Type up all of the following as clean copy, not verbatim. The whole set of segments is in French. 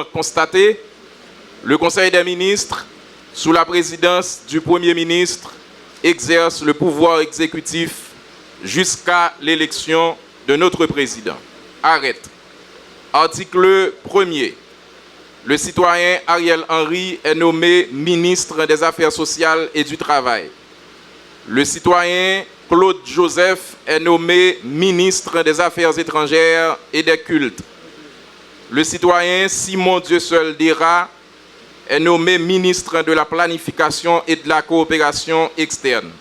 Constaté, le Conseil des ministres, sous la présidence du Premier ministre, exerce le pouvoir exécutif jusqu'à l'élection de notre président. Arrête. Article 1er. Le citoyen Ariel Henry est nommé ministre des Affaires sociales et du Travail. Le citoyen Claude Joseph est nommé ministre des Affaires étrangères et des cultes. Le citoyen Simon Dieuseul Dera est nommé ministre de la Planification et de la Coopération externe.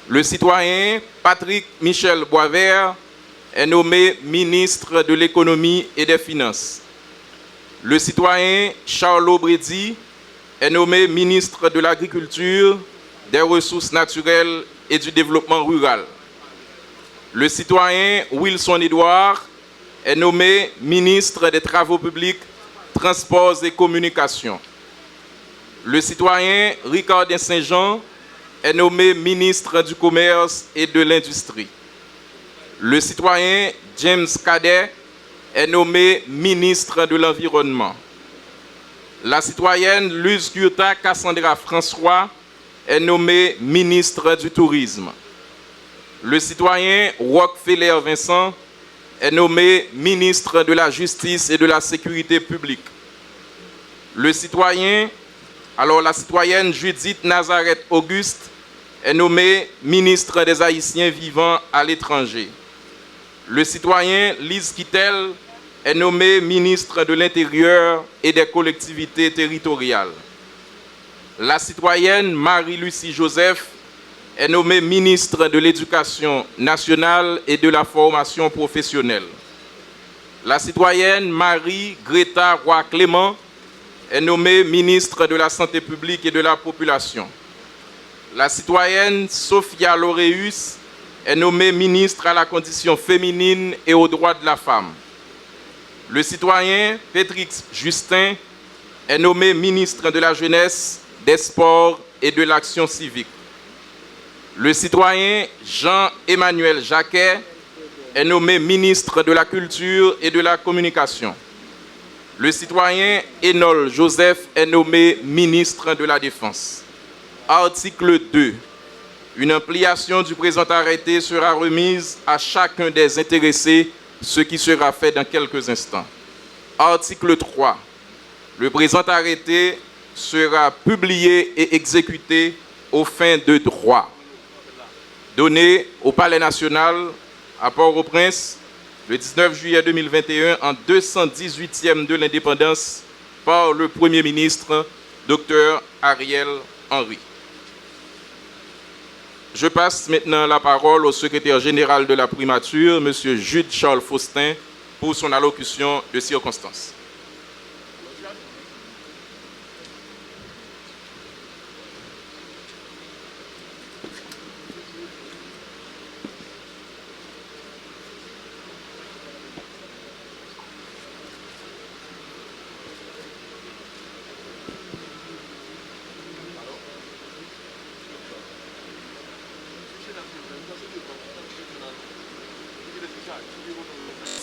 Le citoyen Patrick Michel Boisvert est nommé ministre de l'Économie et des Finances. Le citoyen Charles Brady est nommé ministre de l'Agriculture, des Ressources naturelles et du Développement rural. Le citoyen Wilson Edouard est nommé ministre des Travaux publics, Transports et Communications. Le citoyen Ricardin Saint-Jean est nommé ministre du Commerce et de l'Industrie. Le citoyen James Cadet est nommé ministre de l'Environnement. La citoyenne Luz Gurta Cassandra François est nommé ministre du Tourisme. Le citoyen Rockefeller Vincent est nommé ministre de la Justice et de la Sécurité publique. La citoyenne Judith Nazareth Auguste est nommée ministre des Haïtiens vivant à l'étranger. Le citoyen Lise Kittel est nommé ministre de l'Intérieur et des collectivités territoriales. La citoyenne Marie-Lucie Joseph est nommée ministre de l'Éducation nationale et de la formation professionnelle. La citoyenne Marie-Greta Roy-Clément est nommée ministre de la Santé publique et de la Population. La citoyenne Sophia Laureus est nommée ministre à la condition féminine et aux droits de la femme. Le citoyen Pétrix Justin est nommé ministre de la Jeunesse, des Sports et de l'Action civique. Le citoyen Jean-Emmanuel Jacquet est nommé ministre de la Culture et de la Communication. Le citoyen Enol Joseph est nommé ministre de la Défense. Article 2. Une ampliation du présent arrêté sera remise à chacun des intéressés, ce qui sera fait dans quelques instants. Article 3. Le présent arrêté sera publié et exécuté aux fins de droit. Donné au Palais national à Port-au-Prince le 19 juillet 2021 en 218e de l'indépendance par le Premier ministre, Dr Ariel Henry. Je passe maintenant la parole au secrétaire général de la primature, M. Jude Charles Faustin, pour son allocution de circonstance.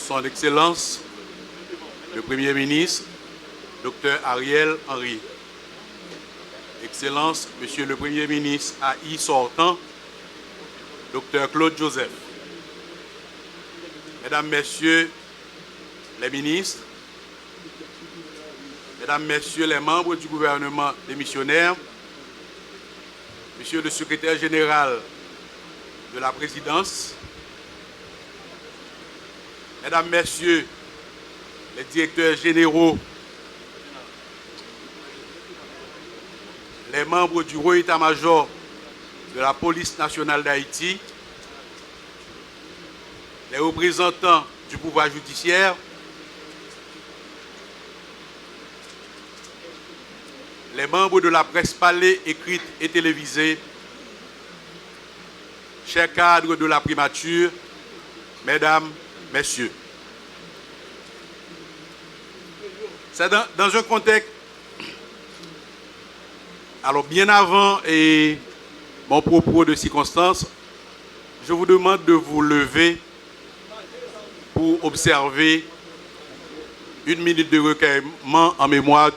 Son Excellence, le Premier ministre, Dr Ariel Henry. Excellence, Monsieur le Premier ministre AI sortant, Dr Claude Joseph. Mesdames, Messieurs les ministres, Mesdames, Messieurs les membres du gouvernement démissionnaire, Monsieur le secrétaire général de la présidence, Mesdames, Messieurs les directeurs généraux, les membres du Haut État-major de la Police nationale d'Haïti, les représentants du pouvoir judiciaire, les membres de la presse parlée, écrite et télévisée, chers cadres de la primature, Mesdames, Messieurs. C'est dans un contexte, alors bien avant mon propos de circonstance, je vous demande de vous lever pour observer 1 minute de recueillement en mémoire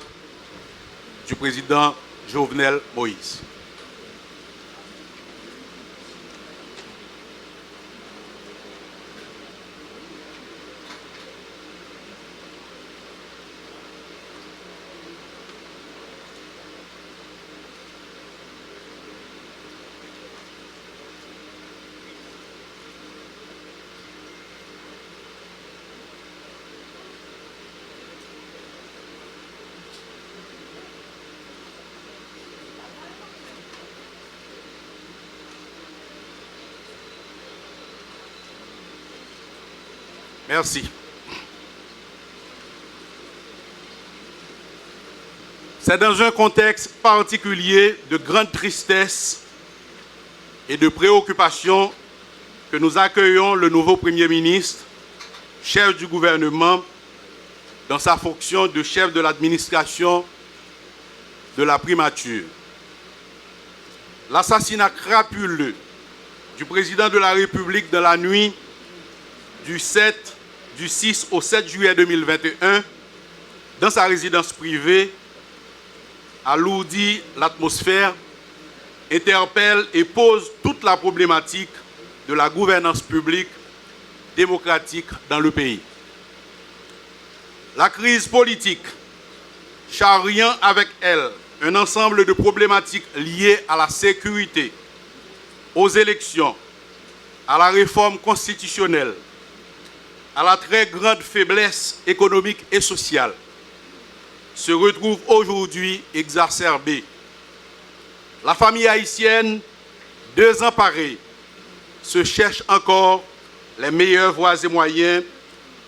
du président Jovenel Moïse. Merci. C'est dans un contexte particulier de grande tristesse et de préoccupation que nous accueillons le nouveau Premier ministre, chef du gouvernement, dans sa fonction de chef de l'administration de la primature. L'assassinat crapuleux du président de la République dans la nuit du 6 au 7 juillet 2021, dans sa résidence privée, alourdit l'atmosphère, interpelle et pose toute la problématique de la gouvernance publique démocratique dans le pays. La crise politique, charriant avec elle un ensemble de problématiques liées à la sécurité, aux élections, à la réforme constitutionnelle, à la très grande faiblesse économique et sociale, se retrouve aujourd'hui exacerbée. La famille haïtienne, désemparée, se cherche encore les meilleures voies et moyens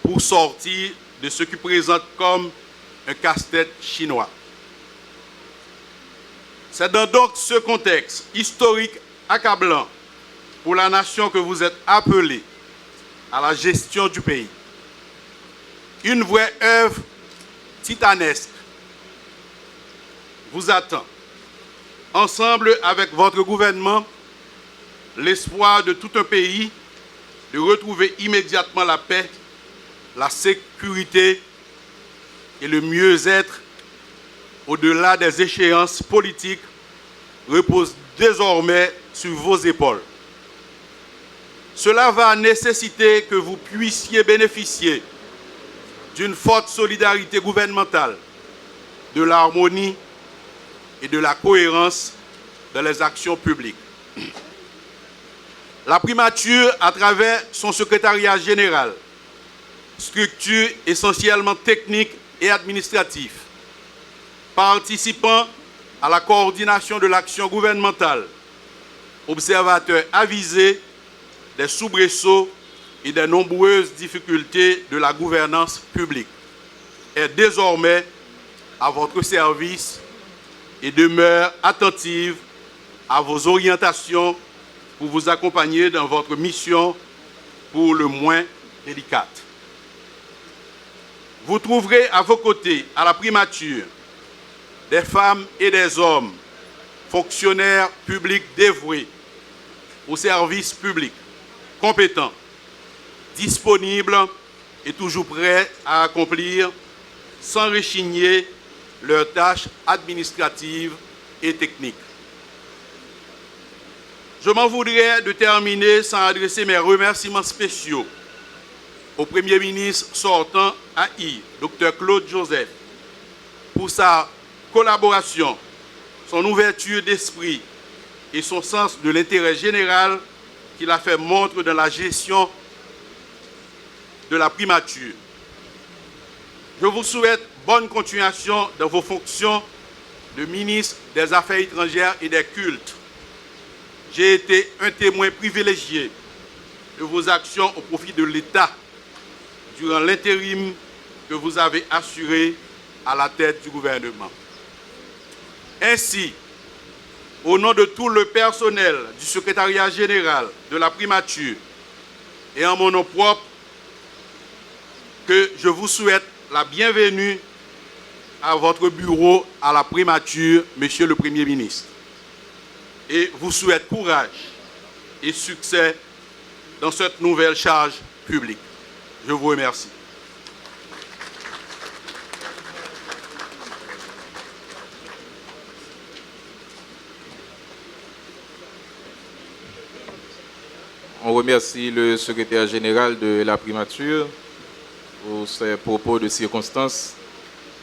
pour sortir de ce qui présente comme un casse-tête chinois. C'est dans donc ce contexte historique accablant pour la nation que vous êtes appelés à la gestion du pays. Une vraie œuvre titanesque vous attend. Ensemble avec votre gouvernement, l'espoir de tout un pays de retrouver immédiatement la paix, la sécurité et le mieux-être au-delà des échéances politiques repose désormais sur vos épaules. Cela va nécessiter que vous puissiez bénéficier d'une forte solidarité gouvernementale, de l'harmonie et de la cohérence dans les actions publiques. La primature, à travers son secrétariat général, structure essentiellement technique et administrative, participant à la coordination de l'action gouvernementale, observateur avisé des soubresauts et des nombreuses difficultés de la gouvernance publique, est désormais à votre service et demeure attentive à vos orientations pour vous accompagner dans votre mission pour le moins délicate. Vous trouverez à vos côtés, à la primature, des femmes et des hommes, fonctionnaires publics dévoués au service public, compétents, disponibles et toujours prêts à accomplir sans rechigner leurs tâches administratives et techniques. Je m'en voudrais de terminer sans adresser mes remerciements spéciaux au Premier ministre sortant AI, Dr Claude Joseph, pour sa collaboration, son ouverture d'esprit et son sens de l'intérêt général qu'il a fait montre dans la gestion de la primature. Je vous souhaite bonne continuation dans vos fonctions de ministre des Affaires étrangères et des cultes. J'ai été un témoin privilégié de vos actions au profit de l'État durant l'intérim que vous avez assuré à la tête du gouvernement. Ainsi, au nom de tout le personnel du secrétariat général de la primature et en mon nom propre, que je vous souhaite la bienvenue à votre bureau à la primature, Monsieur le Premier ministre. Et vous souhaite courage et succès dans cette nouvelle charge publique. Je vous remercie. on remercie le secrétaire général de la primature pour ses propos de circonstance.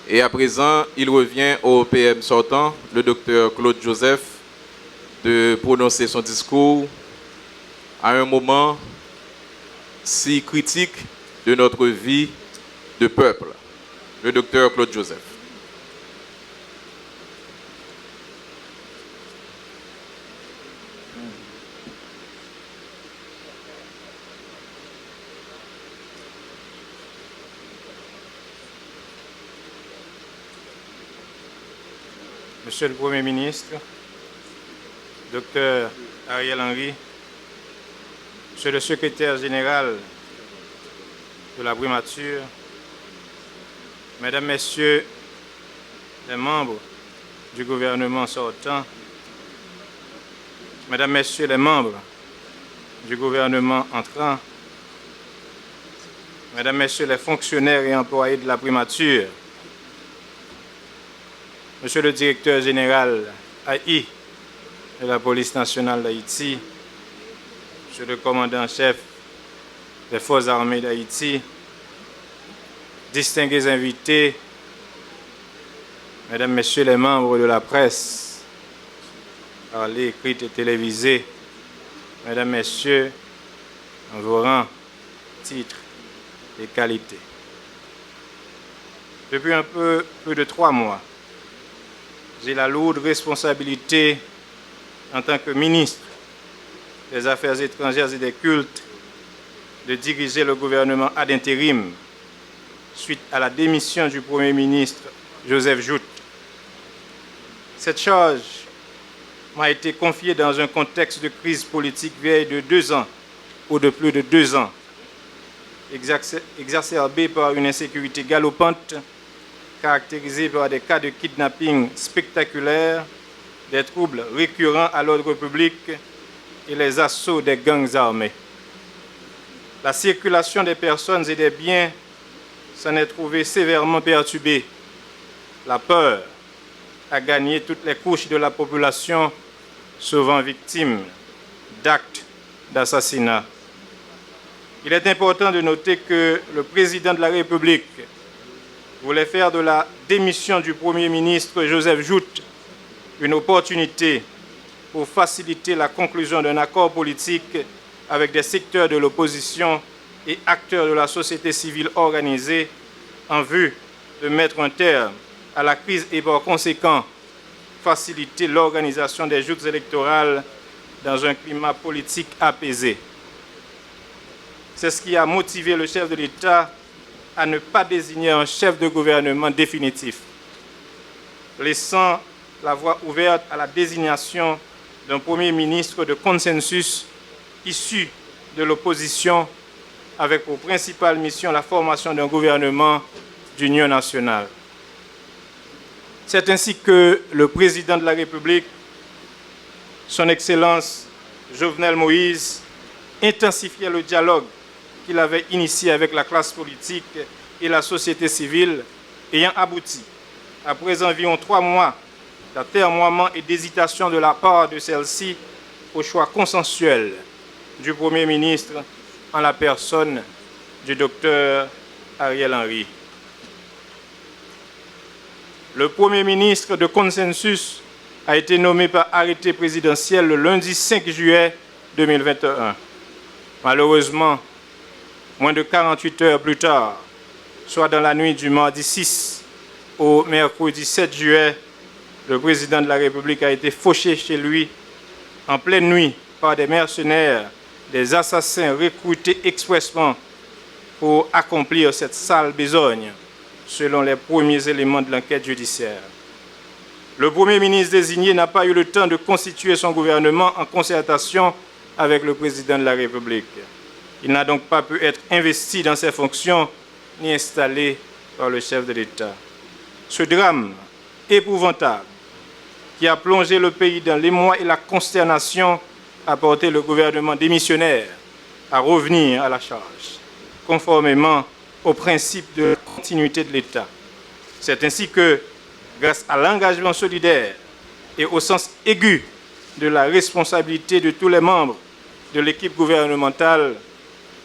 Et à présent, il revient au PM sortant, le docteur Claude Joseph, de prononcer son discours à un moment si critique de notre vie de peuple. Le docteur Claude Joseph. Monsieur le Premier ministre, Dr Ariel Henry, Monsieur le secrétaire général de la primature, Mesdames, Messieurs les membres du gouvernement sortant, Mesdames, Messieurs les membres du gouvernement entrant, Mesdames, Messieurs les fonctionnaires et employés de la primature, Monsieur le directeur général AI de la police nationale d'Haïti, Monsieur le commandant-chef des forces armées d'Haïti, distingués invités, Mesdames, Messieurs les membres de la presse, parlée, écrite et télévisée, Mesdames, Messieurs, en vos rangs, titres et qualités. Depuis un peu plus de 3 mois, j'ai la lourde responsabilité en tant que ministre des Affaires étrangères et des cultes de diriger le gouvernement ad intérim suite à la démission du Premier ministre Joseph Jout. Cette charge m'a été confiée dans un contexte de crise politique vieille de 2 ans ou de plus de 2 ans, exacerbée par une insécurité galopante caractérisée par des cas de kidnapping spectaculaires, des troubles récurrents à l'ordre public et les assauts des gangs armés. La circulation des personnes et des biens s'en est trouvée sévèrement perturbée. La peur a gagné toutes les couches de la population, souvent victimes d'actes d'assassinat. Il est important de noter que le président de la République voulait faire de la démission du Premier ministre Joseph Jout une opportunité pour faciliter la conclusion d'un accord politique avec des secteurs de l'opposition et acteurs de la société civile organisée en vue de mettre un terme à la crise et par conséquent faciliter l'organisation des joutes électorales dans un climat politique apaisé. C'est ce qui a motivé le chef de l'État à ne pas désigner un chef de gouvernement définitif, laissant la voie ouverte à la désignation d'un Premier ministre de consensus issu de l'opposition avec pour principale mission la formation d'un gouvernement d'union nationale. C'est ainsi que le président de la République, son Excellence Jovenel Moïse, intensifiait le dialogue qu'il avait initié avec la classe politique et la société civile, ayant abouti, après environ 3 mois d'atermoiement et d'hésitation de la part de celle-ci, au choix consensuel du Premier ministre en la personne du docteur Ariel Henry. Le Premier ministre de consensus a été nommé par arrêté présidentiel le lundi 5 juillet 2021. Malheureusement, moins de 48 heures plus tard, soit dans la nuit du mardi 6 au mercredi 7 juillet, le président de la République a été fauché chez lui en pleine nuit par des mercenaires, des assassins recrutés expressément pour accomplir cette sale besogne, selon les premiers éléments de l'enquête judiciaire. Le Premier ministre désigné n'a pas eu le temps de constituer son gouvernement en concertation avec le président de la République. Il n'a donc pas pu être investi dans ses fonctions ni installé par le chef de l'État. Ce drame épouvantable qui a plongé le pays dans l'émoi et la consternation a porté le gouvernement démissionnaire à revenir à la charge, conformément au principe de continuité de l'État. C'est ainsi que, grâce à l'engagement solidaire et au sens aigu de la responsabilité de tous les membres de l'équipe gouvernementale,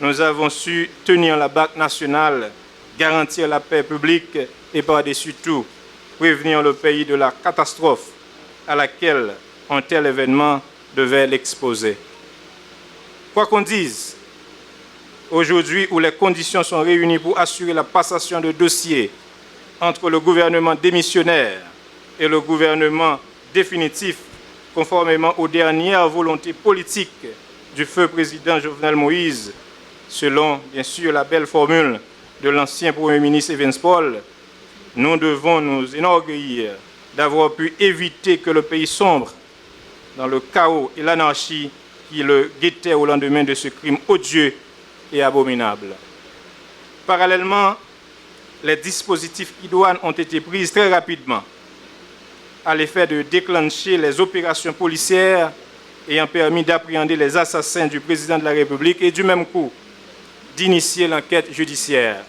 nous avons su tenir la BAC nationale, garantir la paix publique et par-dessus tout, prévenir le pays de la catastrophe à laquelle un tel événement devait l'exposer. Quoi qu'on dise, aujourd'hui où les conditions sont réunies pour assurer la passation de dossiers entre le gouvernement démissionnaire et le gouvernement définitif, conformément aux dernières volontés politiques du feu président Jovenel Moïse, selon bien sûr la belle formule de l'ancien Premier ministre Evans Paul, nous devons nous enorgueillir d'avoir pu éviter que le pays sombre dans le chaos et l'anarchie qui le guettaient au lendemain de ce crime odieux et abominable. Parallèlement, les dispositifs idoines ont été pris très rapidement à l'effet de déclencher les opérations policières ayant permis d'appréhender les assassins du président de la République et du même coup d'initier l'enquête judiciaire.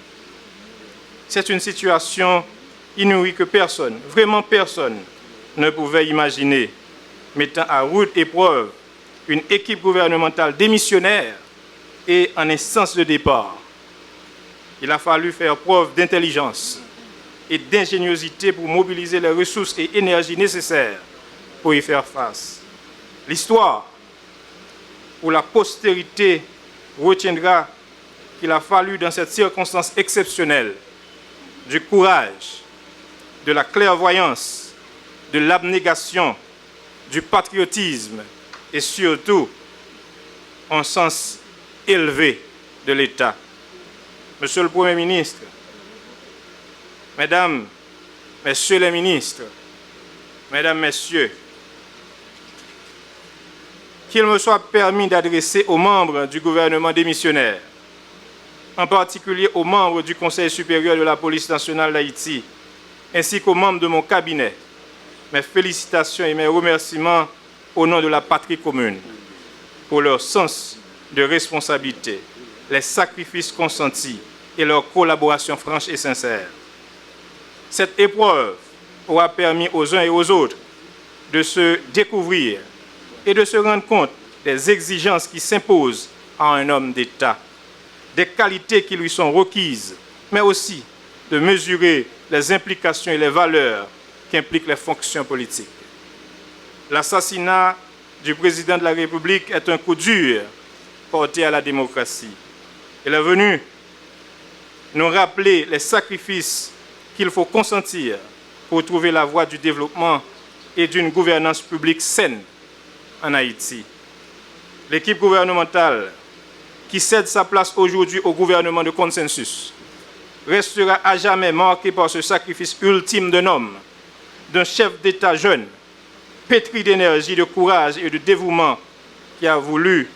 C'est une situation inouïe que personne, vraiment personne, ne pouvait imaginer, mettant à rude épreuve une équipe gouvernementale démissionnaire et en instance de départ. Il a fallu faire preuve d'intelligence et d'ingéniosité pour mobiliser les ressources et énergies nécessaires pour y faire face. L'histoire, ou la postérité, retiendra qu'il a fallu, dans cette circonstance exceptionnelle, du courage, de la clairvoyance, de l'abnégation, du patriotisme et surtout un sens élevé de l'État. Monsieur le Premier ministre, Mesdames, Messieurs les ministres, Mesdames, Messieurs, qu'il me soit permis d'adresser aux membres du gouvernement démissionnaire, en particulier aux membres du Conseil supérieur de la police nationale d'Haïti, ainsi qu'aux membres de mon cabinet, mes félicitations et mes remerciements au nom de la patrie commune pour leur sens de responsabilité, les sacrifices consentis et leur collaboration franche et sincère. Cette épreuve aura permis aux uns et aux autres de se découvrir et de se rendre compte des exigences qui s'imposent à un homme d'État, des qualités qui lui sont requises, mais aussi de mesurer les implications et les valeurs qu'impliquent les fonctions politiques. L'assassinat du président de la République est un coup dur porté à la démocratie. Il est venu nous rappeler les sacrifices qu'il faut consentir pour trouver la voie du développement et d'une gouvernance publique saine en Haïti. L'équipe gouvernementale qui cède sa place aujourd'hui au gouvernement de consensus restera à jamais marquée par ce sacrifice ultime d'un homme, d'un chef d'État jeune, pétri d'énergie, de courage et de dévouement, qui a voulu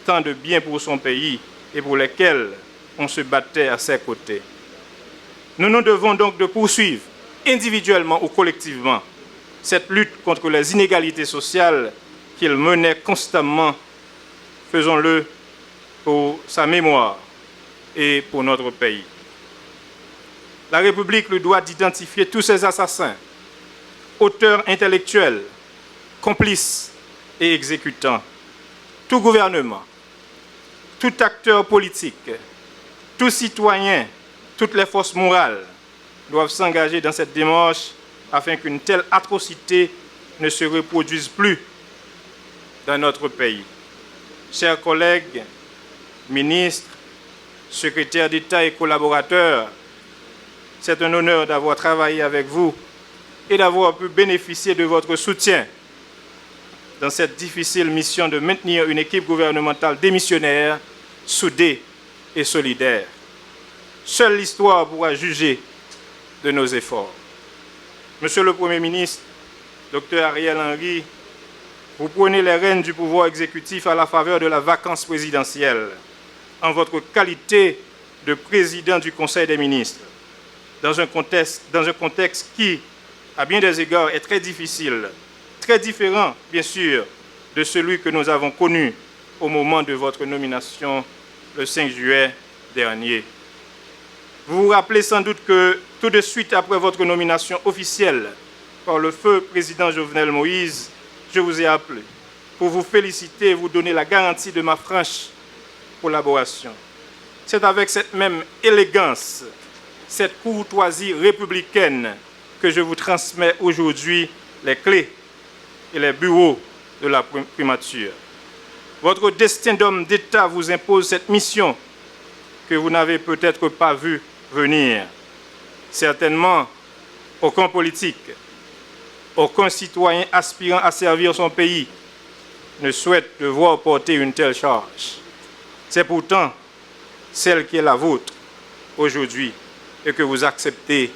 tant de bien pour son pays et pour lesquels on se battait à ses côtés. Nous nous devons donc de poursuivre, individuellement ou collectivement, cette lutte contre les inégalités sociales qu'il menait constamment. Faisons-le pour sa mémoire et pour notre pays. La République lui doit d'identifier tous ces assassins, auteurs intellectuels, complices et exécutants. Tout gouvernement, tout acteur politique, tout citoyen, toutes les forces morales doivent s'engager dans cette démarche afin qu'une telle atrocité ne se reproduise plus dans notre pays. Chers collègues, ministres, secrétaires d'État et collaborateurs, c'est un honneur d'avoir travaillé avec vous et d'avoir pu bénéficier de votre soutien dans cette difficile mission de maintenir une équipe gouvernementale démissionnaire, soudée et solidaire. Seule l'histoire pourra juger de nos efforts. Monsieur le Premier ministre, Dr Ariel Henry, vous prenez les rênes du pouvoir exécutif à la faveur de la vacance présidentielle, en votre qualité de président du Conseil des ministres, dans un contexte qui, à bien des égards, est très difficile, très différent, bien sûr, de celui que nous avons connu au moment de votre nomination le 5 juillet dernier. Vous vous rappelez sans doute que tout de suite après votre nomination officielle par le feu président Jovenel Moïse, je vous ai appelé pour vous féliciter et vous donner la garantie de ma franche collaboration. C'est avec cette même élégance, cette courtoisie républicaine que je vous transmets aujourd'hui les clés et les bureaux de la primature. Votre destin d'homme d'État vous impose cette mission que vous n'avez peut-être pas vue venir. Certainement, aucun politique, aucun citoyen aspirant à servir son pays ne souhaite devoir porter une telle charge. C'est pourtant celle qui est la vôtre aujourd'hui et que vous acceptez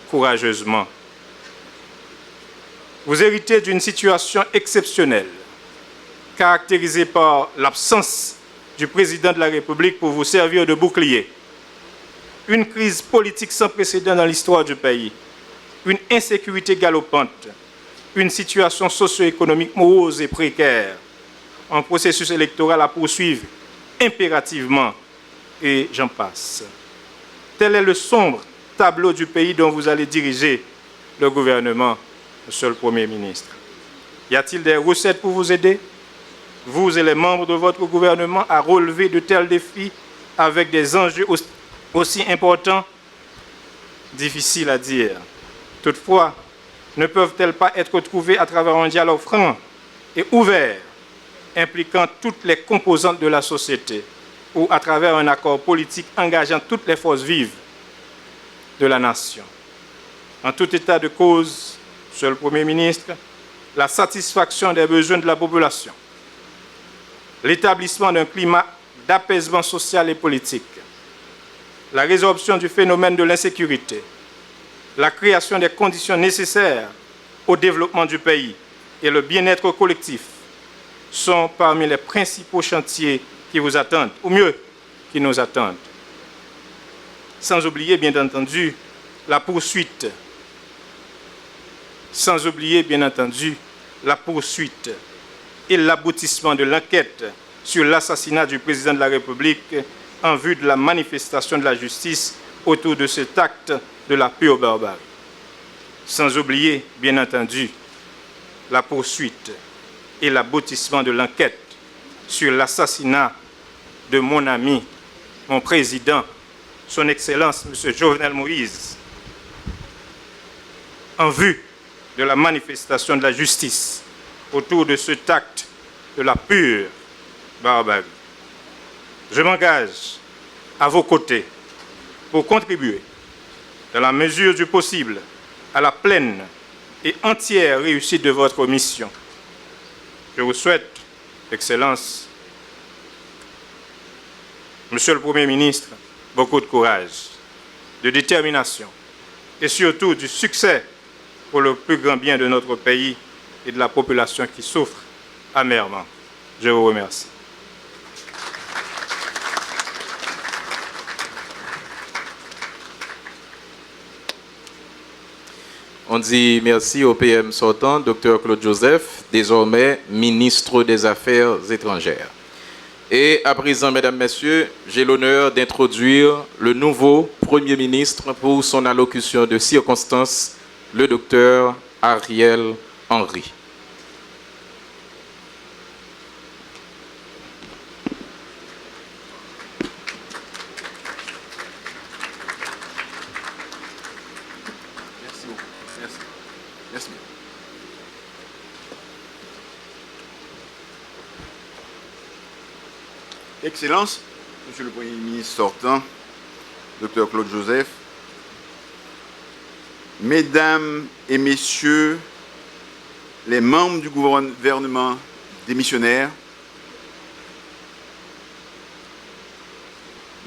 courageusement. Vous héritez d'une situation exceptionnelle, caractérisée par l'absence du président de la République pour vous servir de bouclier, une crise politique sans précédent dans l'histoire du pays, une insécurité galopante, une situation socio-économique morose et précaire, un processus électoral à poursuivre impérativement, et j'en passe. Tel est le sombre tableau du pays dont vous allez diriger le gouvernement, Monsieur le Premier ministre. Y a-t-il des recettes pour vous aider, vous et les membres de votre gouvernement, à relever de tels défis avec des enjeux aussi importants? Difficile à dire. Toutefois, ne peuvent-elles pas être trouvées à travers un dialogue franc et ouvert, impliquant toutes les composantes de la société, ou à travers un accord politique engageant toutes les forces vives de la nation? En tout état de cause, Monsieur le Premier ministre, la satisfaction des besoins de la population, l'établissement d'un climat d'apaisement social et politique, la résorption du phénomène de l'insécurité, la création des conditions nécessaires au développement du pays et le bien-être collectif sont parmi les principaux chantiers qui vous attendent, ou mieux, qui nous attendent. Sans oublier, bien entendu, la poursuite. Sans oublier, bien entendu, la poursuite et l'aboutissement de l'enquête sur l'assassinat du président de la République en vue de la manifestation de la justice autour de cet acte de la pure barbarie. Sans oublier, bien entendu, la poursuite et l'aboutissement de l'enquête sur l'assassinat de mon ami, mon président, son Excellence, M. Jovenel Moïse, en vue de la manifestation de la justice autour de cet acte de la pure barbarie. Je m'engage à vos côtés pour contribuer, dans la mesure du possible, à la pleine et entière réussite de votre mission. Je vous souhaite, Excellence, Monsieur le Premier ministre, beaucoup de courage, de détermination et surtout du succès pour le plus grand bien de notre pays et de la population qui souffre amèrement. Je vous remercie. On dit merci au PM sortant, Dr Claude Joseph, désormais ministre des Affaires étrangères. Et à présent, mesdames, messieurs, j'ai l'honneur d'introduire le nouveau Premier ministre pour son allocution de circonstance, le Dr Ariel Henry. Excellences, Monsieur le Premier ministre sortant, Dr Claude Joseph, Mesdames et Messieurs les membres du gouvernement démissionnaire,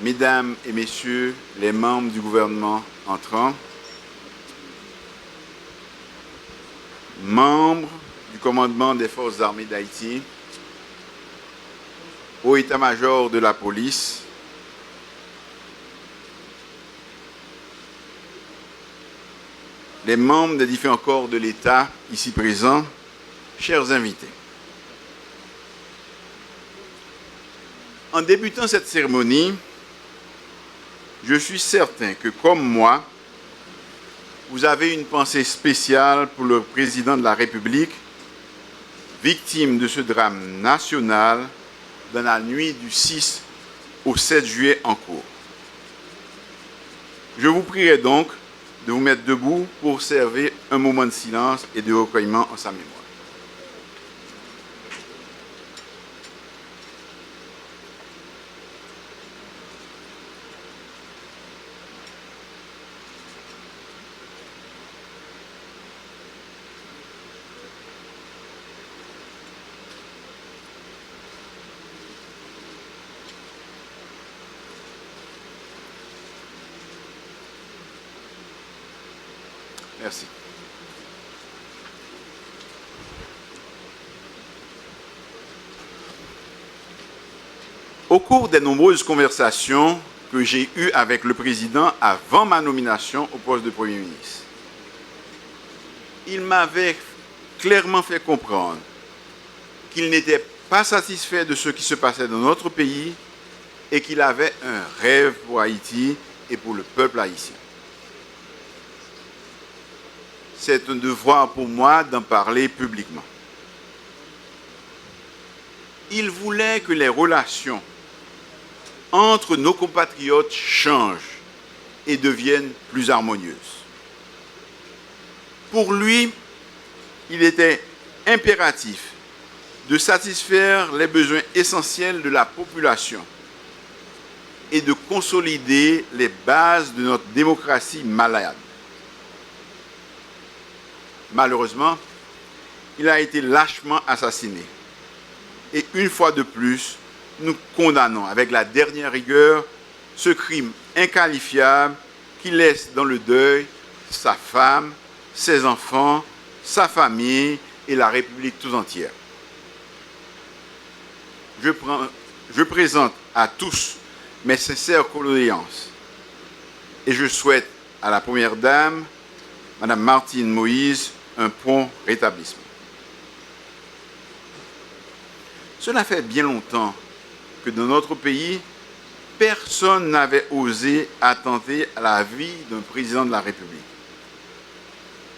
Mesdames et Messieurs les membres du gouvernement entrant, membres du commandement des forces armées d'Haïti, au état-major de la police, les membres des différents corps de l'État ici présents, chers invités. En débutant cette cérémonie, je suis certain que, comme moi, vous avez une pensée spéciale pour le président de la République, victimes de ce drame national dans la nuit du 6 au 7 juillet en cours. Je vous prierai donc de vous mettre debout pour observer un moment de silence et de recueillement en sa mémoire. Merci. Au cours des nombreuses conversations que j'ai eues avec le président avant ma nomination au poste de Premier ministre, il m'avait clairement fait comprendre qu'il n'était pas satisfait de ce qui se passait dans notre pays et qu'il avait un rêve pour Haïti et pour le peuple haïtien. C'est un devoir pour moi d'en parler publiquement. Il voulait que les relations entre nos compatriotes changent et deviennent plus harmonieuses. Pour lui, il était impératif de satisfaire les besoins essentiels de la population et de consolider les bases de notre démocratie malade. Malheureusement, il a été lâchement assassiné. Et une fois de plus, nous condamnons avec la dernière rigueur ce crime inqualifiable qui laisse dans le deuil sa femme, ses enfants, sa famille et la République tout entière. Je présente à tous mes sincères condoléances et je souhaite à la Première Dame, Madame Martine Moïse, un prompt rétablissement. Cela fait bien longtemps que dans notre pays, personne n'avait osé attenter à la vie d'un président de la République.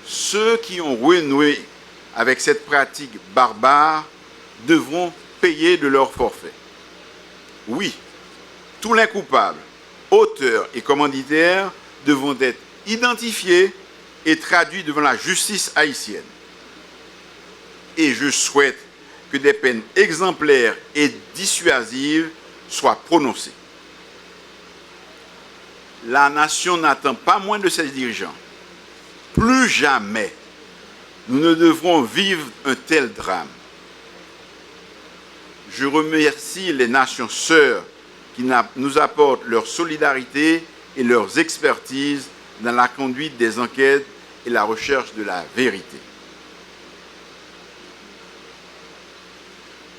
Ceux qui ont renoué avec cette pratique barbare devront payer de leur forfait. Oui, tous les coupables, auteurs et commanditaires devront être identifiés et traduit devant la justice haïtienne. Et je souhaite que des peines exemplaires et dissuasives soient prononcées. La nation n'attend pas moins de ses dirigeants. Plus jamais, nous ne devrons vivre un tel drame. Je remercie les nations sœurs qui nous apportent leur solidarité et leurs expertises dans la conduite des enquêtes et la recherche de la vérité.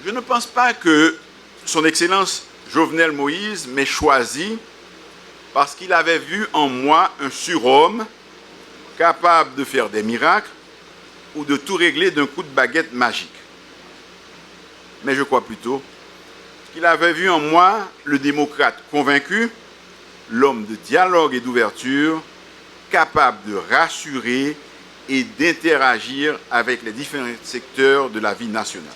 Je ne pense pas que son Excellence Jovenel Moïse m'ait choisi parce qu'il avait vu en moi un surhomme capable de faire des miracles ou de tout régler d'un coup de baguette magique. Mais je crois plutôt qu'il avait vu en moi le démocrate convaincu, l'homme de dialogue et d'ouverture, capable de rassurer et d'interagir avec les différents secteurs de la vie nationale.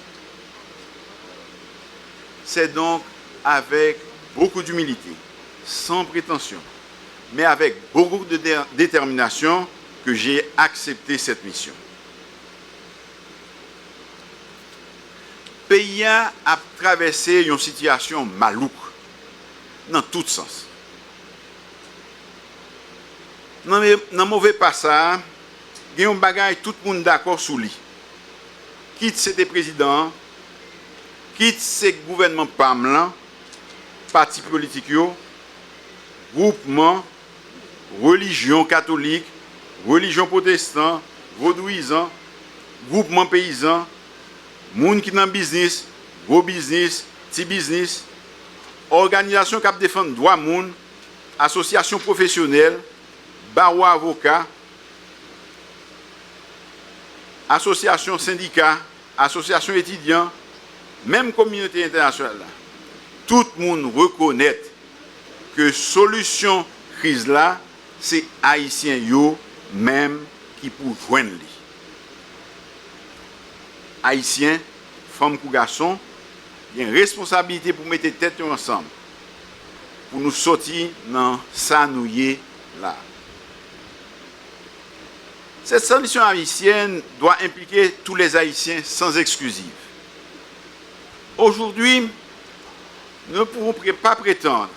C'est donc avec beaucoup d'humilité, sans prétention, mais avec beaucoup de détermination que j'ai accepté cette mission. Le pays a traversé une situation malouque, dans tout sens. Dans le mauvais passage, il y a un bagage tout le monde d'accord sur lui. Quitte c'était président, quitte ce gouvernement PAMLAN, parti politique, groupement, religion catholique, religion protestante, vaudouisant, groupement paysan, moun qui dans business, gros business, petit business, organisation qui défend droit moun, association professionnelle, barreau avocat, association syndicat, association étudiant, même communauté internationale. Tout le monde reconnaît que solution crise là, c'est haïtien yo même qui pour joindre lui. Haïtien femmes ou garçons, il y a une responsabilité pour mettre tête ensemble, pour nous sortir dans ça nous y est là. Cette solution haïtienne doit impliquer tous les Haïtiens sans exclusive. Aujourd'hui, nous ne pouvons pas prétendre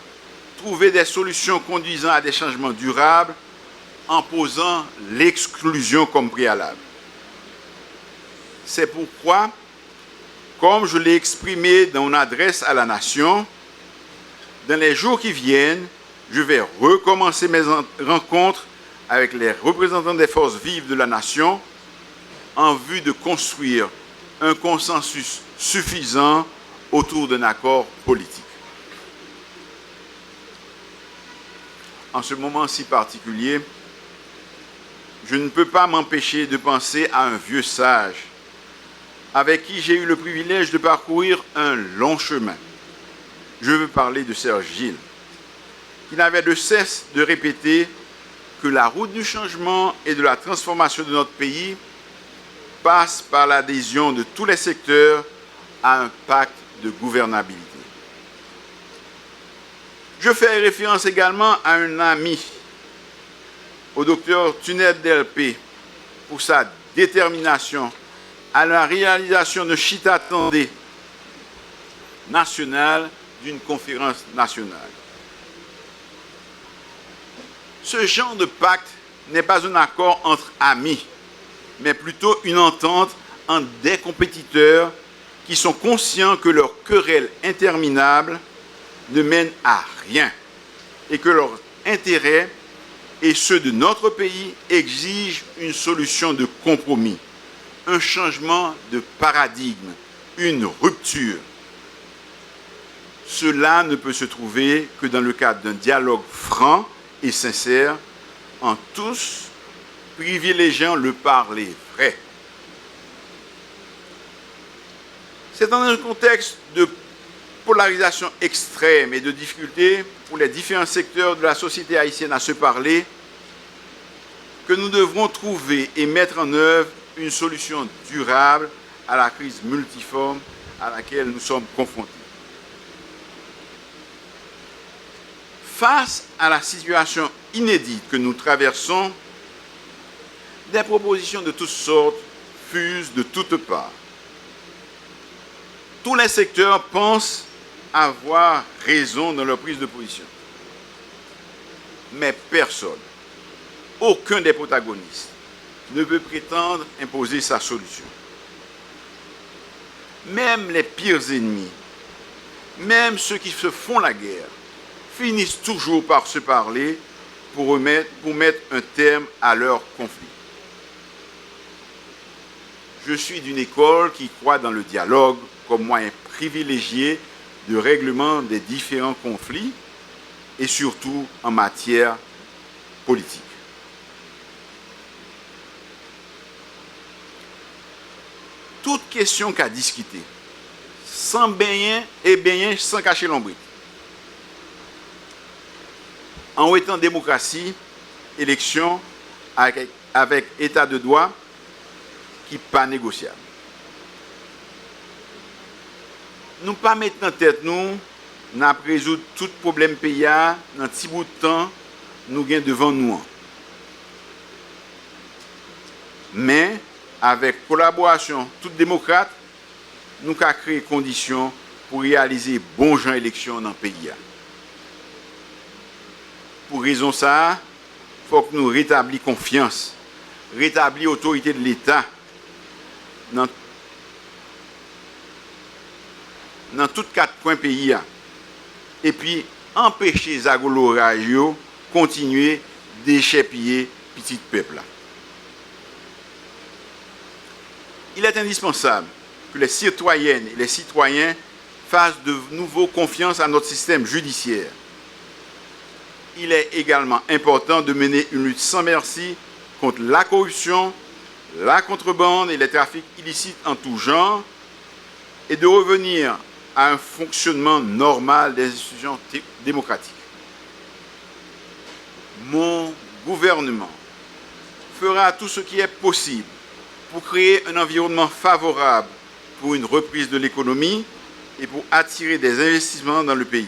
trouver des solutions conduisant à des changements durables en posant l'exclusion comme préalable. C'est pourquoi, comme je l'ai exprimé dans mon adresse à la nation, dans les jours qui viennent, je vais recommencer mes rencontres avec les représentants des forces vives de la nation en vue de construire un consensus suffisant autour d'un accord politique. En ce moment si particulier, je ne peux pas m'empêcher de penser à un vieux sage avec qui j'ai eu le privilège de parcourir un long chemin. Je veux parler de Sir Gilles, qui n'avait de cesse de répéter que la route du changement et de la transformation de notre pays passe par l'adhésion de tous les secteurs à un pacte de gouvernabilité. Je fais référence également à un ami, au docteur Tuned Delpé, pour sa détermination à la réalisation de Chita Tandé nationale d'une conférence nationale. Ce genre de pacte n'est pas un accord entre amis, mais plutôt une entente entre des compétiteurs qui sont conscients que leur querelle interminable ne mène à rien et que leurs intérêts et ceux de notre pays exigent une solution de compromis, un changement de paradigme, une rupture. Cela ne peut se trouver que dans le cadre d'un dialogue franc et sincère, en tous privilégiant le parler vrai. C'est dans un contexte de polarisation extrême et de difficultés pour les différents secteurs de la société haïtienne à se parler que nous devrons trouver et mettre en œuvre une solution durable à la crise multiforme à laquelle nous sommes confrontés. Face à la situation inédite que nous traversons, des propositions de toutes sortes fusent de toutes parts. Tous les secteurs pensent avoir raison dans leur prise de position. Mais personne, aucun des protagonistes, ne peut prétendre imposer sa solution. Même les pires ennemis, même ceux qui se font la guerre, finissent toujours par se parler pour mettre un terme à leur conflit. Je suis d'une école qui croit dans le dialogue comme moyen privilégié de règlement des différents conflits et surtout en matière politique. Toute question qu'à discuter, sans baigner et baigner sans cacher l'ombre. En étant démocratie, élection avec état de droit qui n'est pas négociable. Nous pas mettre en tête nous n'a résoudre tout problème paysan dans un petit bout de temps nous gain devant nous. Mais avec collaboration toute démocrate, nous avons créé des conditions pour réaliser bon genre élection dans le pays. Pour raison ça, il faut que nous rétablissions confiance, rétablir l'autorité de l'État dans tous quatre coins pays. Et puis, empêcher les agglomérats de continuer d'échapper petit peuple. Il est indispensable que les citoyennes et les citoyens fassent de nouveau confiance à notre système judiciaire. Il est également important de mener une lutte sans merci contre la corruption, la contrebande et les trafics illicites en tout genre et de revenir à un fonctionnement normal des institutions démocratiques. Mon gouvernement fera tout ce qui est possible pour créer un environnement favorable pour une reprise de l'économie et pour attirer des investissements dans le pays,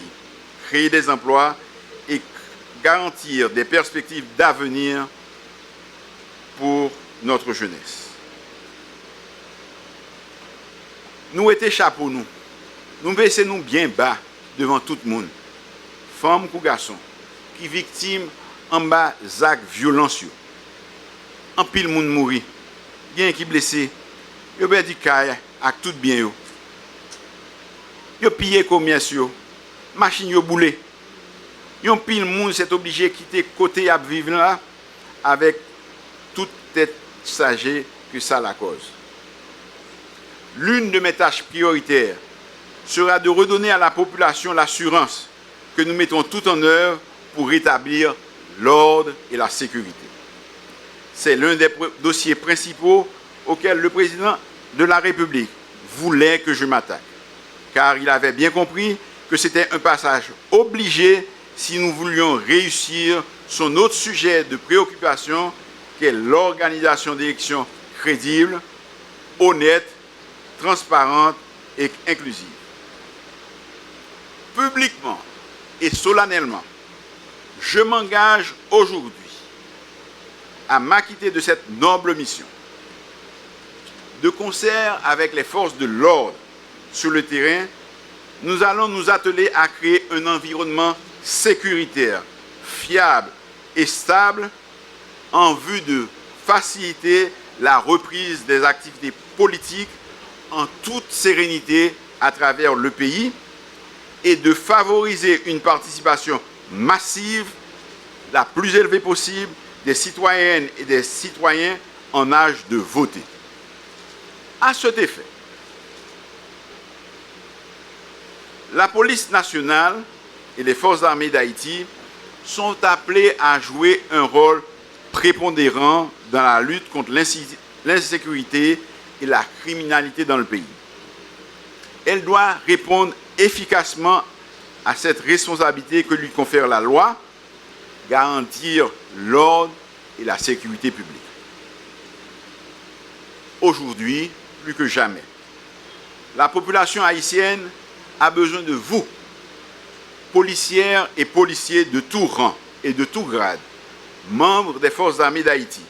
créer des emplois et garantir des perspectives d'avenir pour notre jeunesse. Nous étions chapeau, nous baissons nous bien bas devant tout le monde, femmes ou garçons, qui victimes en bas d'actes violents. En pile monde mourit, bien qui blessé, yo perdu caille avec tout bien yo. Yo pillé commerce yo, machine yo boulé. Yon pile monde s'est obligé de quitter côté à vivre là avec toute tête sagée que ça la cause. L'une de mes tâches prioritaires sera de redonner à la population l'assurance que nous mettons tout en œuvre pour rétablir l'ordre et la sécurité. C'est l'un des dossiers principaux auxquels le président de la République voulait que je m'attaque, car il avait bien compris que c'était un passage obligé si nous voulions réussir son autre sujet de préoccupation, qui est l'organisation d'élections crédibles, honnêtes, transparentes et inclusives. Publiquement et solennellement, je m'engage aujourd'hui à m'acquitter de cette noble mission. De concert avec les forces de l'ordre sur le terrain, nous allons nous atteler à créer un environnement sécuritaire, fiable et stable en vue de faciliter la reprise des activités politiques en toute sérénité à travers le pays et de favoriser une participation massive, la plus élevée possible, des citoyennes et des citoyens en âge de voter. À cet effet, la police nationale et les forces armées d'Haïti sont appelées à jouer un rôle prépondérant dans la lutte contre l'insécurité et la criminalité dans le pays. Elle doit répondre efficacement à cette responsabilité que lui confère la loi, garantir l'ordre et la sécurité publique. Aujourd'hui, plus que jamais, la population haïtienne a besoin de vous, policières et policiers de tout rang et de tout grade, membres des forces armées d'Haïti,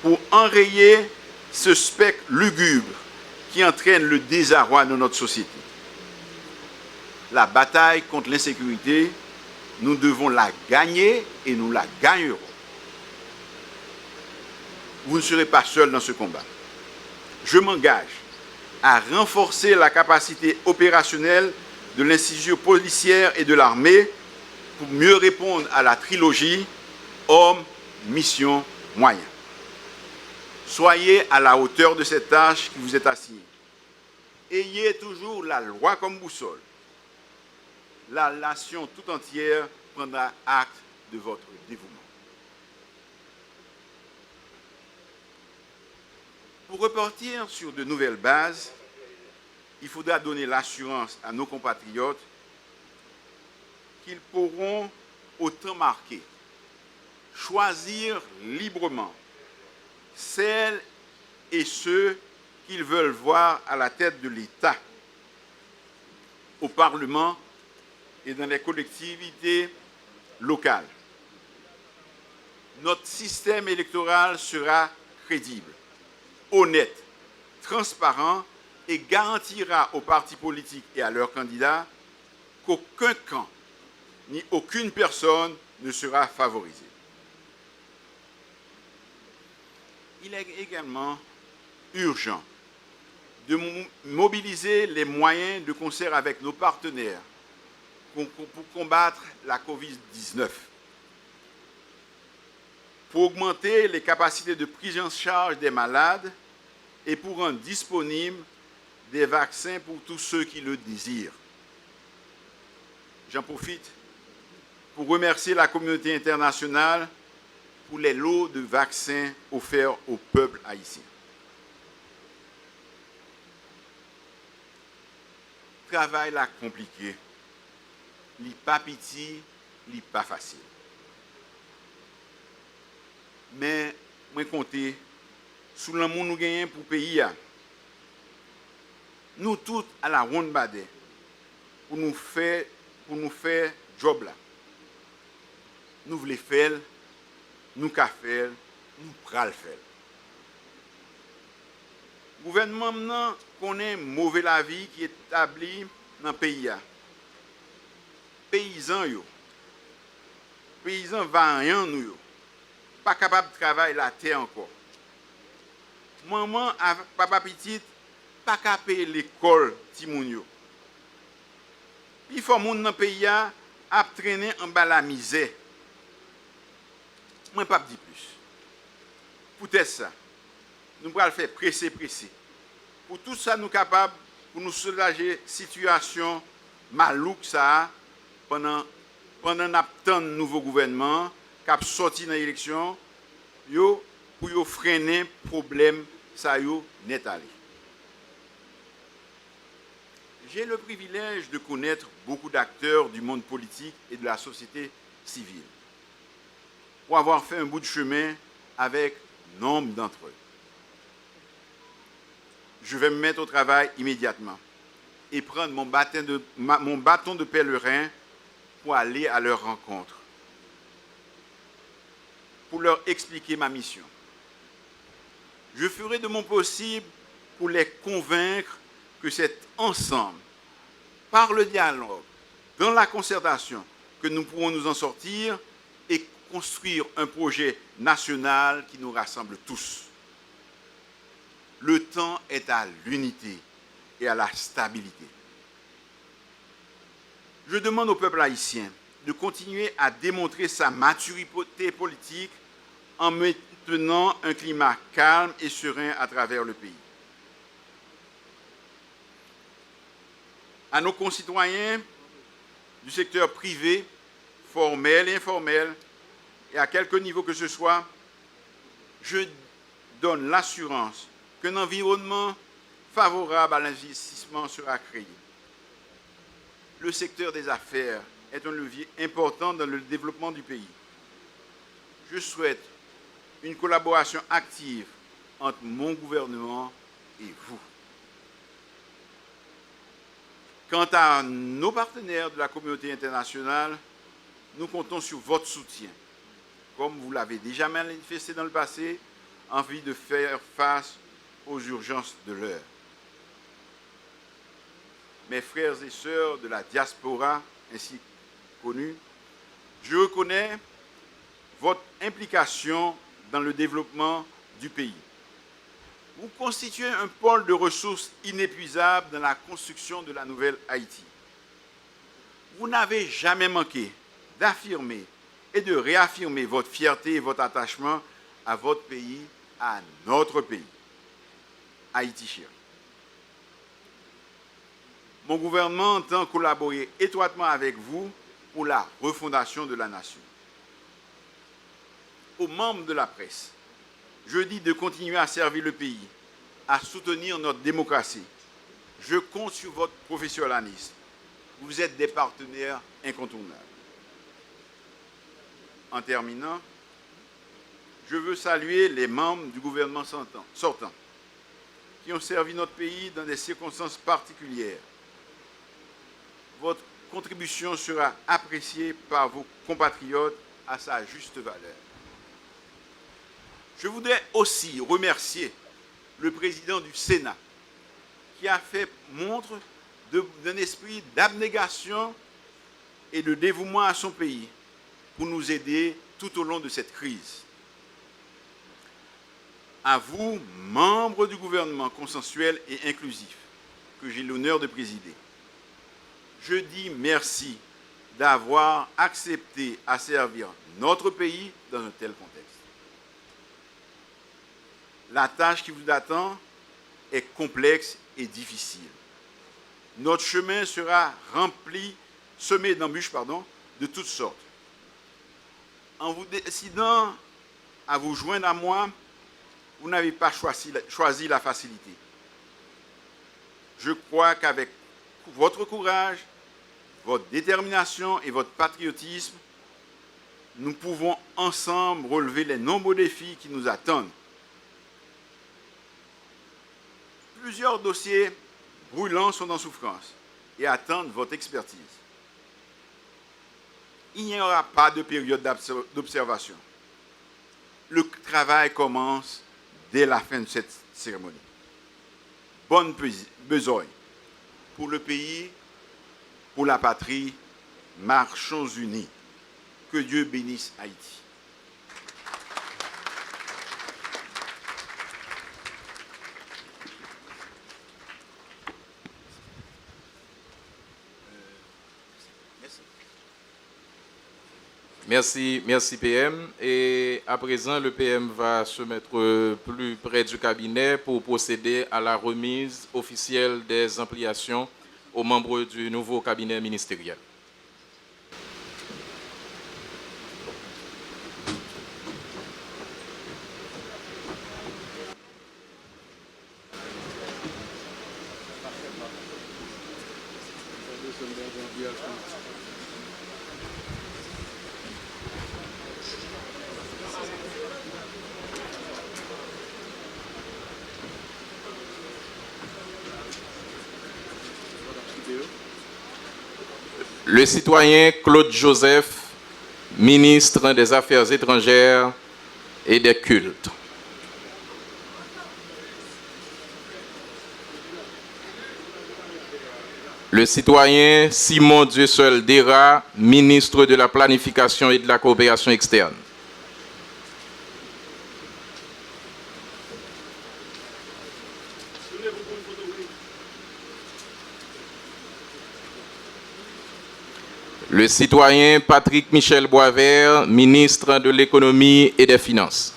pour enrayer ce spectre lugubre qui entraîne le désarroi de notre société. La bataille contre l'insécurité, nous devons la gagner et nous la gagnerons. Vous ne serez pas seul dans ce combat. Je m'engage à renforcer la capacité opérationnelle de l'institution policière et de l'armée pour mieux répondre à la trilogie homme, mission, moyen. Soyez à la hauteur de cette tâche qui vous est assignée. Ayez toujours la loi comme boussole. La nation tout entière prendra acte de votre dévouement. Pour repartir sur de nouvelles bases, il faudra donner l'assurance à nos compatriotes qu'ils pourront, au temps marqué, choisir librement celles et ceux qu'ils veulent voir à la tête de l'État, au Parlement et dans les collectivités locales. Notre système électoral sera crédible, honnête, transparent et garantira aux partis politiques et à leurs candidats qu'aucun camp ni aucune personne ne sera favorisé. Il est également urgent de mobiliser les moyens de concert avec nos partenaires pour combattre la COVID-19, pour augmenter les capacités de prise en charge des malades et pour rendre disponibles des vaccins pour tous ceux qui le désirent. J'en profite pour remercier la communauté internationale pour les lots de vaccins offerts au peuple haïtien. Travail là compliqué, li pas petit, li pas facile. Mais moi compter sous l'amour nous gagnons pour le pays. Nous tous à la ronde badé pour nous faire job là. Nous voulons faire, nous qu'à faire, nous pral faire. Le gouvernement maintenant connaît mauvais la vie qui est établi dans le pays. Paysans vaillants nous pas capable de travailler la terre encore. Maman papa petite pas capable payer l'école timoun yo. Il faut moun dans pays a traîner en bas la misère. Moi pas dire plus. Peut-être ça. Nous pourrons le faire presser. Pour tout ça, nous sommes capables pour nous soulager la situation malouque ça pendant un nouveau gouvernement qui a sorti dans l'élection pour freiner le problème ça net allé. J'ai le privilège de connaître beaucoup d'acteurs du monde politique et de la société civile pour avoir fait un bout de chemin avec nombre d'entre eux. Je vais me mettre au travail immédiatement et prendre mon bâton de pèlerin pour aller à leur rencontre, pour leur expliquer ma mission. Je ferai de mon possible pour les convaincre que c'est ensemble, par le dialogue, dans la concertation, que nous pourrons nous en sortir et construire un projet national qui nous rassemble tous. Le temps est à l'unité et à la stabilité. Je demande au peuple haïtien de continuer à démontrer sa maturité politique en maintenant un climat calme et serein à travers le pays. À nos concitoyens du secteur privé, formel et informel, et à quelque niveau que ce soit, je donne l'assurance qu'un environnement favorable à l'investissement sera créé. Le secteur des affaires est un levier important dans le développement du pays. Je souhaite une collaboration active entre mon gouvernement et vous. Quant à nos partenaires de la communauté internationale, nous comptons sur votre soutien, comme vous l'avez déjà manifesté dans le passé, en vue de faire face aux urgences de l'heure. Mes frères et sœurs de la diaspora, ainsi connus, je reconnais votre implication dans le développement du pays. Vous constituez un pôle de ressources inépuisables dans la construction de la nouvelle Haïti. Vous n'avez jamais manqué d'affirmer et de réaffirmer votre fierté et votre attachement à votre pays, à notre pays. Haïti chérie. Mon gouvernement entend collaborer étroitement avec vous pour la refondation de la nation. Aux membres de la presse, je dis de continuer à servir le pays, à soutenir notre démocratie. Je compte sur votre professionnalisme. Vous êtes des partenaires incontournables. En terminant, je veux saluer les membres du gouvernement sortant qui ont servi notre pays dans des circonstances particulières. Votre contribution sera appréciée par vos compatriotes à sa juste valeur. Je voudrais aussi remercier le président du Sénat qui a fait montre d'un esprit d'abnégation et de dévouement à son pays pour nous aider tout au long de cette crise. À vous, membres du gouvernement consensuel et inclusif que j'ai l'honneur de présider, je dis merci d'avoir accepté à servir notre pays dans un tel contexte. La tâche qui vous attend est complexe et difficile. Notre chemin sera semé d'embûches de toutes sortes. En vous décidant à vous joindre à moi, vous n'avez pas choisi la facilité. Je crois qu'avec votre courage, votre détermination et votre patriotisme, nous pouvons ensemble relever les nombreux défis qui nous attendent. Plusieurs dossiers brûlants sont en souffrance et attendent votre expertise. Il n'y aura pas de période d'observation. Le travail commence dès la fin de cette cérémonie. Bonne besogne pour le pays, pour la patrie, marchons unis. Que Dieu bénisse Haïti. Merci PM. Et à présent, le PM va se mettre plus près du cabinet pour procéder à la remise officielle des ampliations aux membres du nouveau cabinet ministériel. Le citoyen Claude Joseph, ministre des Affaires étrangères et des cultes. Le citoyen Simon Dieuseul Dera, ministre de la Planification et de la Coopération externe. Le citoyen Patrick Michel Boisvert, ministre de l'Économie et des Finances.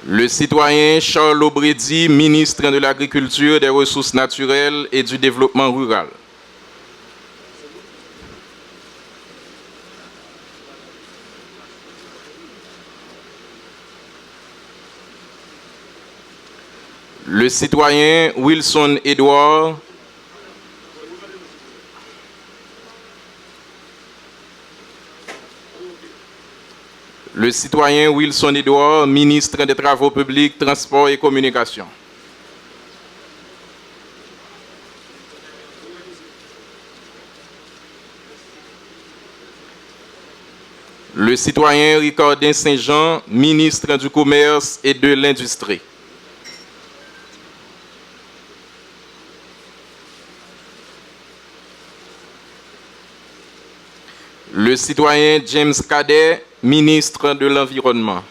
Le citoyen Charles Aubredi, ministre de l'Agriculture, des Ressources naturelles et du Développement rural. Le citoyen Wilson Edouard, ministre des Travaux publics, Transports et Communications. Le citoyen Ricardin Saint-Jean, ministre du Commerce et de l'Industrie. Le citoyen James Cadet, ministre de l'Environnement.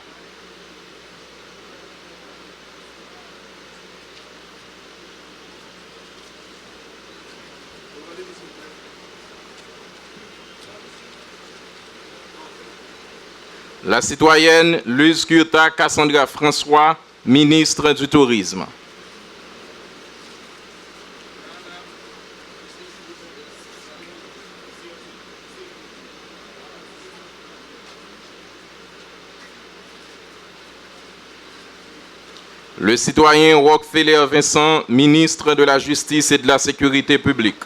La citoyenne Luz Curta Cassandra François, ministre du Tourisme. Le citoyen Rockefeller Vincent, ministre de la Justice et de la Sécurité publique.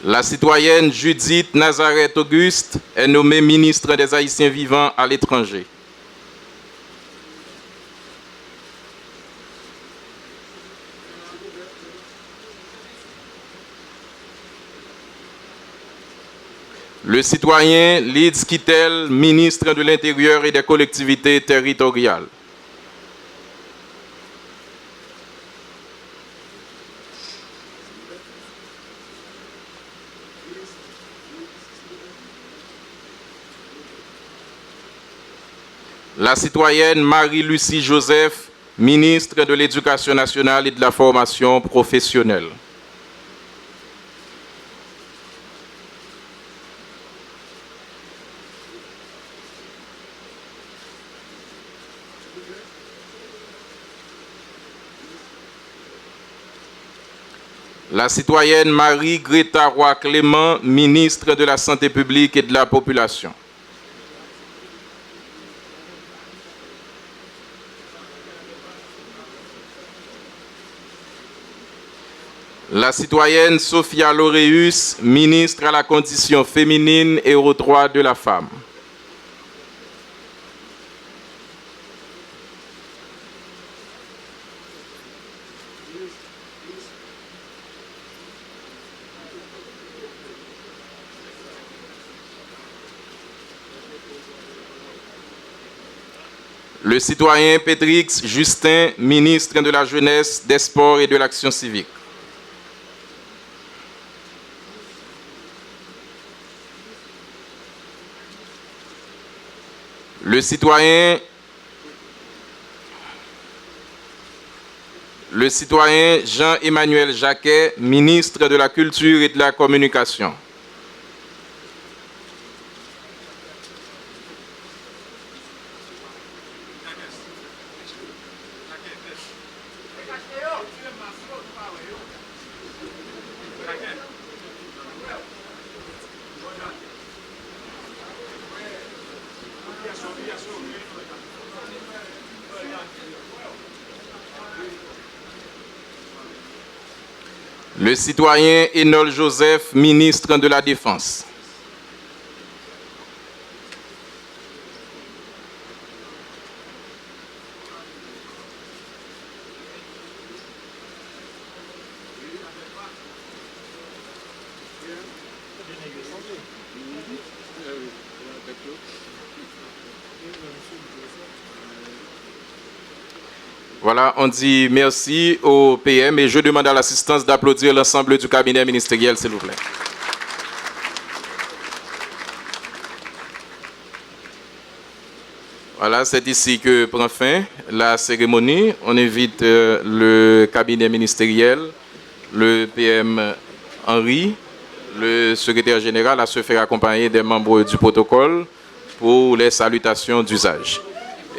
La citoyenne Judith Nazareth Auguste est nommée ministre des Haïtiens vivant à l'étranger. Le citoyen Lids Kittel, ministre de l'Intérieur et des collectivités territoriales. La citoyenne Marie-Lucie Joseph, ministre de l'Éducation nationale et de la formation professionnelle. La citoyenne Marie-Greta Roy-Clément, ministre de la Santé publique et de la Population. La citoyenne Sophia Laureus, ministre à la condition féminine et aux droits de la femme. Le citoyen Pétrix Justin, ministre de la Jeunesse, des Sports et de l'Action civique. Le citoyen Jean-Emmanuel Jacquet, ministre de la Culture et de la Communication. Le citoyen Enol Joseph, ministre de la Défense. Voilà, on dit merci au PM et je demande à l'assistance d'applaudir l'ensemble du cabinet ministériel, s'il vous plaît. Voilà, c'est ici que prend fin la cérémonie. On invite le cabinet ministériel, le PM Henri, le secrétaire général à se faire accompagner des membres du protocole pour les salutations d'usage.